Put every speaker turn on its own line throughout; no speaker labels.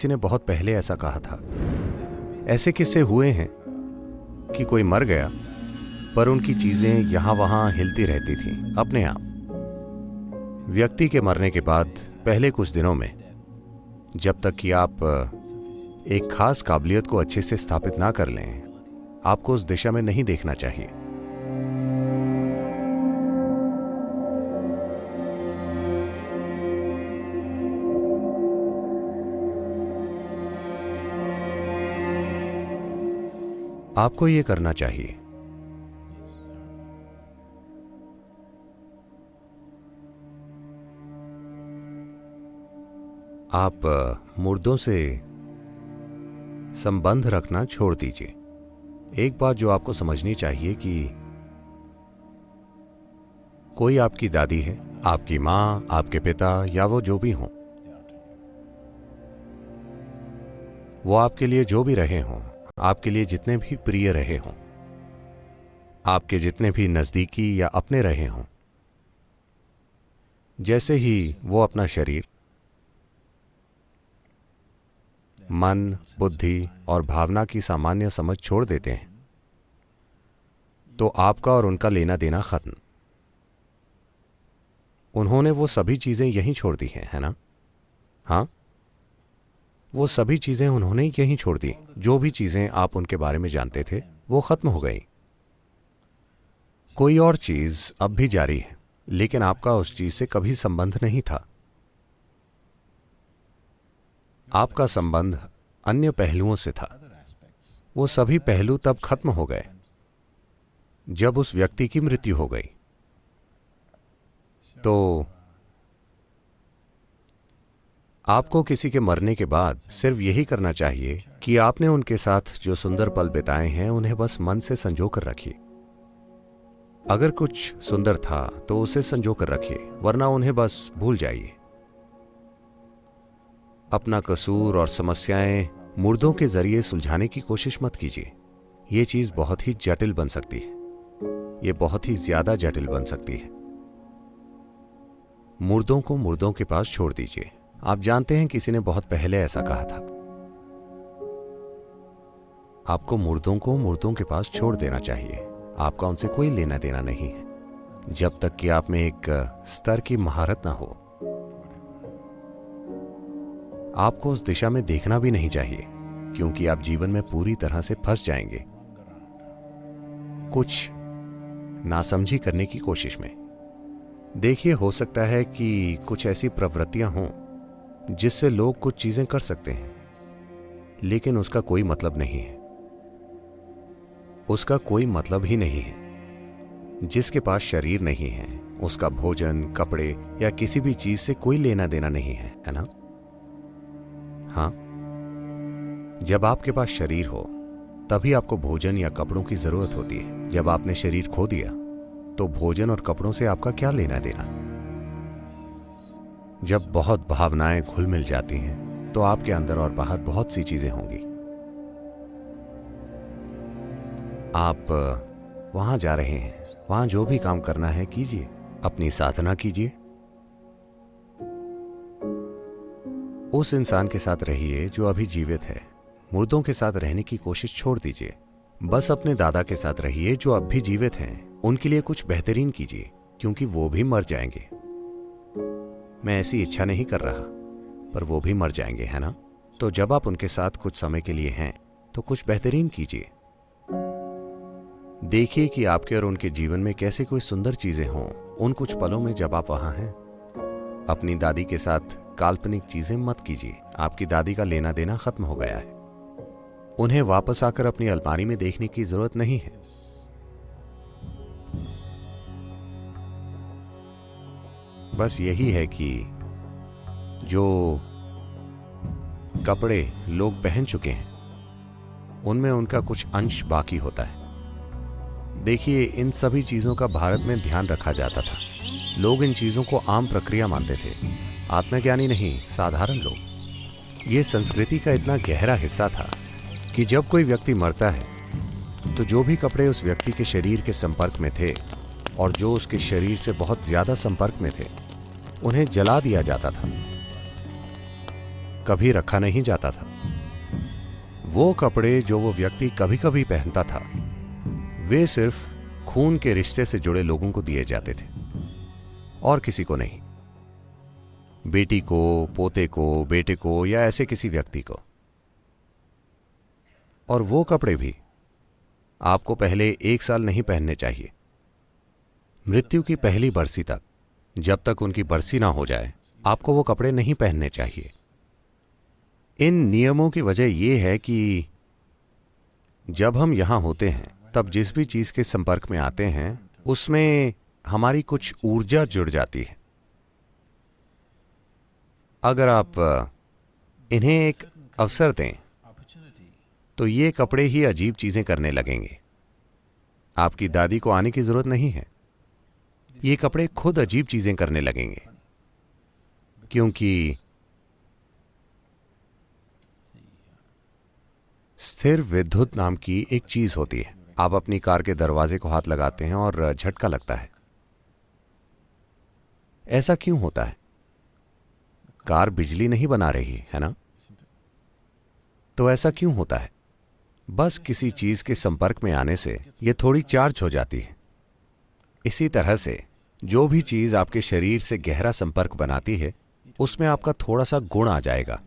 किसी ने बहुत पहले ऐसा कहा था। ऐसे किस्से हुए हैं कि कोई मर गया पर उनकी चीजें यहां वहां हिलती रहती थीं अपने आप। व्यक्ति के मरने के बाद पहले कुछ दिनों में, जब तक कि आप एक खास काबिलियत को अच्छे से स्थापित ना कर लें, आपको उस दिशा में नहीं देखना चाहिए। आपको ये करना चाहिए। आप मुर्दों से संबंध रखना छोड़ दीजिए। एक बात जो आपको समझनी चाहिए कि कोई आपकी दादी है, आपकी मां, आपके पिता या वो जो भी हों, वो आपके लिए जो भी रहे हों, आपके लिए जितने भी प्रिय रहे हों, आपके जितने भी नजदीकी या अपने रहे हों, जैसे ही वो अपना शरीर, मन, बुद्धि और भावना की सामान्य समझ छोड़ देते हैं, तो आपका और उनका लेना देना खत्म। उन्होंने वो सभी चीजें यहीं छोड़ दी हैं, है ना? हाँ, वो सभी चीजें उन्होंने यहीं छोड़ दी। जो भी चीजें आप उनके बारे में जानते थे वो खत्म हो गई। कोई और चीज अब भी जारी है, लेकिन आपका उस चीज से कभी संबंध नहीं था। आपका संबंध अन्य पहलुओं से था। वो सभी पहलू तब खत्म हो गए जब उस व्यक्ति की मृत्यु हो गई। तो आपको किसी के मरने के बाद सिर्फ यही करना चाहिए कि आपने उनके साथ जो सुंदर पल बिताए हैं उन्हें बस मन से संजो कर रखिए। अगर कुछ सुंदर था तो उसे संजो कर रखिए, वरना उन्हें बस भूल जाइए। अपना कसूर और समस्याएं मुर्दों के जरिए सुलझाने की कोशिश मत कीजिए। यह चीज बहुत ही जटिल बन सकती है। यह बहुत ही ज्यादा जटिल बन सकती है। मुर्दों को मुर्दों के पास छोड़ दीजिए। आप जानते हैं, किसी ने बहुत पहले ऐसा कहा था। आपको मुर्दों को मुर्दों के पास छोड़ देना चाहिए। आपका उनसे कोई लेना देना नहीं है, जब तक कि आप में एक स्तर की महारत ना हो। आपको उस दिशा में देखना भी नहीं चाहिए, क्योंकि आप जीवन में पूरी तरह से फंस जाएंगे कुछ नासमझी करने की कोशिश में। देखिए, हो सकता है कि कुछ ऐसी प्रवृत्तियां हों जिससे लोग कुछ चीजें कर सकते हैं, लेकिन उसका कोई मतलब नहीं है। उसका कोई मतलब ही नहीं है। जिसके पास शरीर नहीं है, उसका भोजन, कपड़े या किसी भी चीज से कोई लेना देना नहीं है, है ना? हाँ, जब आपके पास शरीर हो तभी आपको भोजन या कपड़ों की जरूरत होती है। जब आपने शरीर खो दिया तो भोजन और कपड़ों से आपका क्या लेना देना? जब बहुत भावनाएं घुल मिल जाती हैं तो आपके अंदर और बाहर बहुत सी चीजें होंगी। आप वहां जा रहे हैं, वहां जो भी काम करना है कीजिए, अपनी साधना कीजिए। उस इंसान के साथ रहिए जो अभी जीवित है। मुर्दों के साथ रहने की कोशिश छोड़ दीजिए। बस अपने दादा के साथ रहिए जो अब भी जीवित हैं। उनके लिए कुछ बेहतरीन कीजिए, क्योंकि वो भी मर जाएंगे। मैं ऐसी इच्छा नहीं कर रहा, पर वो भी मर जाएंगे, है ना? तो जब आप उनके साथ कुछ समय के लिए हैं तो कुछ बेहतरीन कीजिए। देखिए कि आपके और उनके जीवन में कैसे कोई सुंदर चीजें हों उन कुछ पलों में जब आप वहां हैं। अपनी दादी के साथ काल्पनिक चीजें मत कीजिए। आपकी दादी का लेना देना खत्म हो गया है। उन्हें वापस आकर अपनी अलमारी में देखने की जरूरत नहीं है। बस यही है कि जो कपड़े लोग पहन चुके हैं उनमें उनका कुछ अंश बाकी होता है। देखिए, इन सभी चीजों का भारत में ध्यान रखा जाता था। लोग इन चीजों को आम प्रक्रिया मानते थे। आत्मज्ञानी नहीं, साधारण लोग। ये संस्कृति का इतना गहरा हिस्सा था कि जब कोई व्यक्ति मरता है तो जो भी कपड़े उस व्यक्ति के शरीर के संपर्क में थे और जो उसके शरीर से बहुत ज्यादा संपर्क में थे, उन्हें जला दिया जाता था। कभी रखा नहीं जाता था। वो कपड़े जो वो व्यक्ति कभी कभी पहनता था वे सिर्फ खून के रिश्ते से जुड़े लोगों को दिए जाते थे और किसी को नहीं। बेटी को, पोते को, बेटे को या ऐसे किसी व्यक्ति को। और वो कपड़े भी आपको पहले 1 साल नहीं पहनने चाहिए। मृत्यु की पहली बरसी तक, जब तक उनकी बरसी ना हो जाए, आपको वो कपड़े नहीं पहनने चाहिए। इन नियमों की वजह यह है कि जब हम यहां होते हैं तब जिस भी चीज के संपर्क में आते हैं उसमें हमारी कुछ ऊर्जा जुड़ जाती है। अगर आप इन्हें एक अवसर दें तो ये कपड़े ही अजीब चीजें करने लगेंगे। आपकी दादी को आने की जरूरत नहीं है, ये कपड़े खुद अजीब चीजें करने लगेंगे, क्योंकि स्थिर विद्युत नाम की एक चीज होती है। आप अपनी कार के दरवाजे को हाथ लगाते हैं और झटका लगता है। ऐसा क्यों होता है? कार बिजली नहीं बना रही है ना? तो ऐसा क्यों होता है? बस किसी चीज के संपर्क में आने से यह थोड़ी चार्ज हो जाती है। इसी तरह से जो भी चीज आपके शरीर से गहरा संपर्क बनाती है उसमें आपका थोड़ा सा गुण आ जाएगा।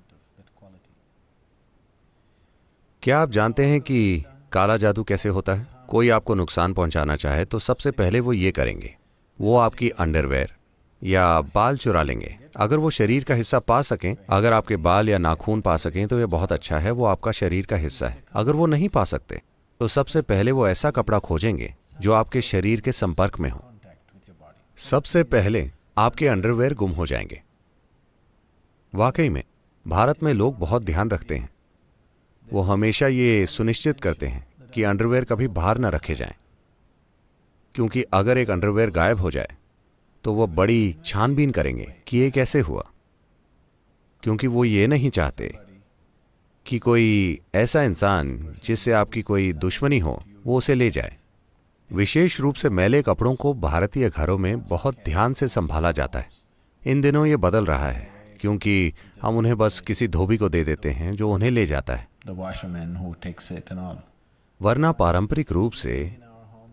क्या आप जानते हैं कि काला जादू कैसे होता है? कोई आपको नुकसान पहुंचाना चाहे तो सबसे पहले वो ये करेंगे, वो आपकी अंडरवेयर या बाल चुरा लेंगे। अगर वो शरीर का हिस्सा पा सकें, अगर आपके बाल या नाखून पा सकें तो ये बहुत अच्छा है, वो आपका शरीर का हिस्सा है। अगर वो नहीं पा सकते तो सबसे पहले वो ऐसा कपड़ा खोजेंगे जो आपके शरीर के संपर्क में हो। सबसे पहले आपके अंडरवेयर गुम हो जाएंगे। वाकई में भारत में लोग बहुत ध्यान रखते हैं। वो हमेशा ये सुनिश्चित करते हैं कि अंडरवेयर कभी बाहर न रखे जाएं, क्योंकि अगर एक अंडरवेयर गायब हो जाए तो वो बड़ी छानबीन करेंगे कि ये कैसे हुआ, क्योंकि वो ये नहीं चाहते कि कोई ऐसा इंसान जिससे आपकी कोई दुश्मनी हो वो उसे ले जाए। विशेष रूप से मैले कपड़ों को भारतीय घरों में बहुत ध्यान से संभाला जाता है। इन दिनों ये बदल रहा है क्योंकि हम उन्हें बस किसी धोबी को दे देते हैं जो उन्हें ले जाता है, वरना पारंपरिक रूप से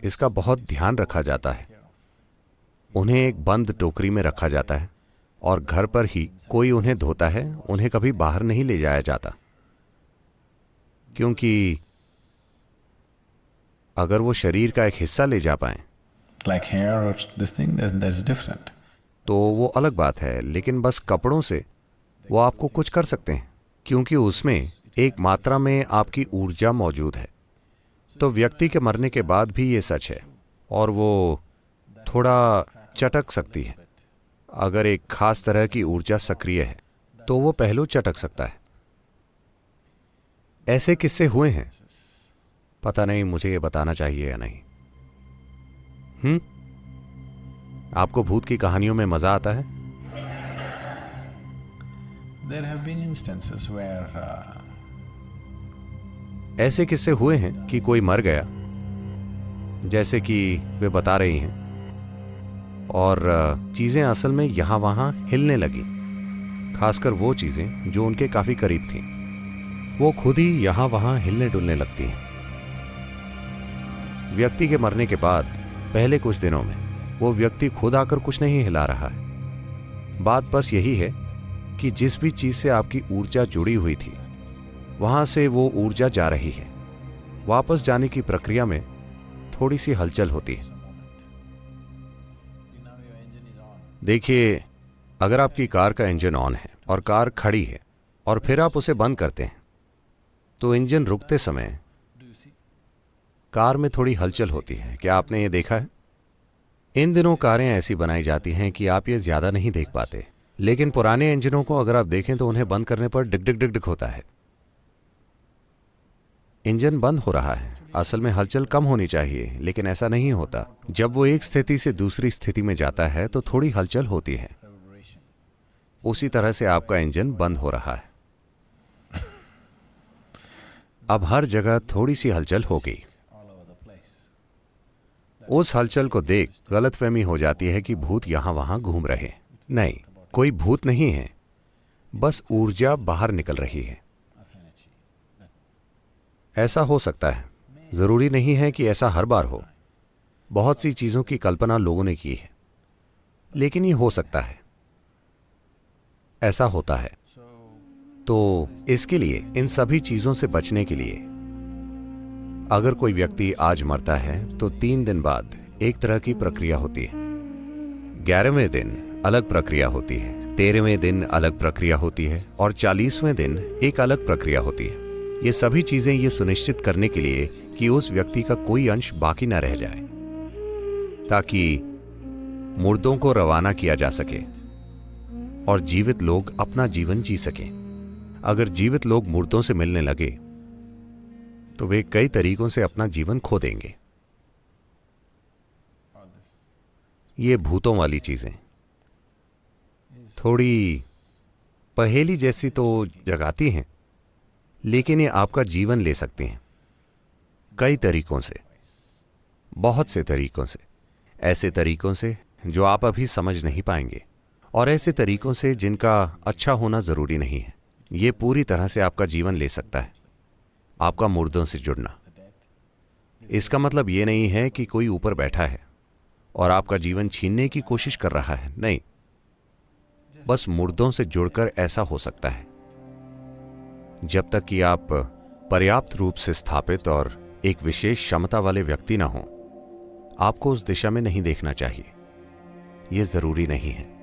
इसका बहुत ध्यान रखा जाता है। उन्हें एक बंद टोकरी में रखा जाता है और घर पर ही कोई उन्हें धोता है। उन्हें कभी बाहर नहीं ले जाया जाता, क्योंकि अगर वो शरीर का एक हिस्सा ले जा पाए तो वो अलग बात है, लेकिन बस कपड़ों से वो आपको कुछ कर सकते हैं, क्योंकि उसमें एक मात्रा में आपकी ऊर्जा मौजूद है। तो व्यक्ति के मरने के बाद भी ये सच है, और वो थोड़ा चटक सकती है। अगर एक खास तरह की ऊर्जा सक्रिय है तो वो पहलू चटक सकता है। ऐसे किस्से हुए हैं, पता नहीं मुझे ये बताना चाहिए या नहीं। आपको भूत की कहानियों में मजा आता है?
There have been instances where
ऐसे किस्से हुए हैं कि कोई मर गया, जैसे कि वे बता रही हैं, और चीजें असल में यहां वहां हिलने लगी, खासकर वो चीजें जो उनके काफी करीब थीं। वो खुद ही यहां वहां हिलने डुलने लगती हैं। व्यक्ति के मरने के बाद पहले कुछ दिनों में वो व्यक्ति खुद आकर कुछ नहीं हिला रहा है। बात बस यही है कि जिस भी चीज से आपकी ऊर्जा जुड़ी हुई थी वहां से वो ऊर्जा जा रही है। वापस जाने की प्रक्रिया में थोड़ी सी हलचल होती है। देखिए, अगर आपकी कार का इंजन ऑन है और कार खड़ी है और फिर आप उसे बंद करते हैं तो इंजन रुकते समय कार में थोड़ी हलचल होती है। क्या आपने ये देखा है? इन दिनों कारें ऐसी बनाई जाती हैं कि आप ये ज्यादा नहीं देख पाते, लेकिन पुराने इंजनों को अगर आप देखें तो उन्हें बंद करने पर डिक डिक डिक डिक होता है। इंजन बंद हो रहा है, असल में हलचल कम होनी चाहिए, लेकिन ऐसा नहीं होता। जब वो एक स्थिति से दूसरी स्थिति में जाता है तो थोड़ी हलचल होती है। उसी तरह से आपका इंजन बंद हो रहा है। अब हर जगह थोड़ी सी हलचल हो गई। उस हलचल को देख गलतफहमी हो जाती है कि भूत यहां वहां घूम रहे। नहीं, कोई भूत नहीं है, बस ऊर्जा बाहर निकल रही है।
of energy.
ऐसा हो सकता है, जरूरी नहीं है कि ऐसा हर बार हो। बहुत सी चीजों की कल्पना लोगों ने की है, लेकिन ये हो सकता है, ऐसा होता है।
So,
तो इसके लिए, इन सभी चीजों से बचने के लिए, अगर कोई व्यक्ति आज मरता है तो 3 दिन बाद एक तरह की प्रक्रिया होती है, 11वें दिन अलग प्रक्रिया होती है, 13वें दिन अलग प्रक्रिया होती है और 40वें दिन एक अलग प्रक्रिया होती है। ये सभी चीजें ये सुनिश्चित करने के लिए कि उस व्यक्ति का कोई अंश बाकी न रह जाए, ताकि मुर्दों को रवाना किया जा सके और जीवित लोग अपना जीवन जी सकें। अगर जीवित लोग मुर्दों से मिलने लगे तो वे कई तरीकों से अपना जीवन खो देंगे।
all this
ये भूतों वाली चीजें थोड़ी पहेली जैसी तो जगाती हैं, लेकिन ये आपका जीवन ले सकती हैं कई तरीकों से, बहुत से तरीकों से, ऐसे तरीकों से जो आप अभी समझ नहीं पाएंगे और ऐसे तरीकों से जिनका अच्छा होना जरूरी नहीं है। ये पूरी तरह से आपका जीवन ले सकता है, आपका मुर्दों से जुड़ना। इसका मतलब ये नहीं है कि कोई ऊपर बैठा है और आपका जीवन छीनने की कोशिश कर रहा है, नहीं। बस मुर्दों से जुड़कर ऐसा हो सकता है। जब तक कि आप पर्याप्त रूप से स्थापित और एक विशेष क्षमता वाले व्यक्ति ना हो, आपको उस दिशा में नहीं देखना चाहिए। यह जरूरी नहीं है।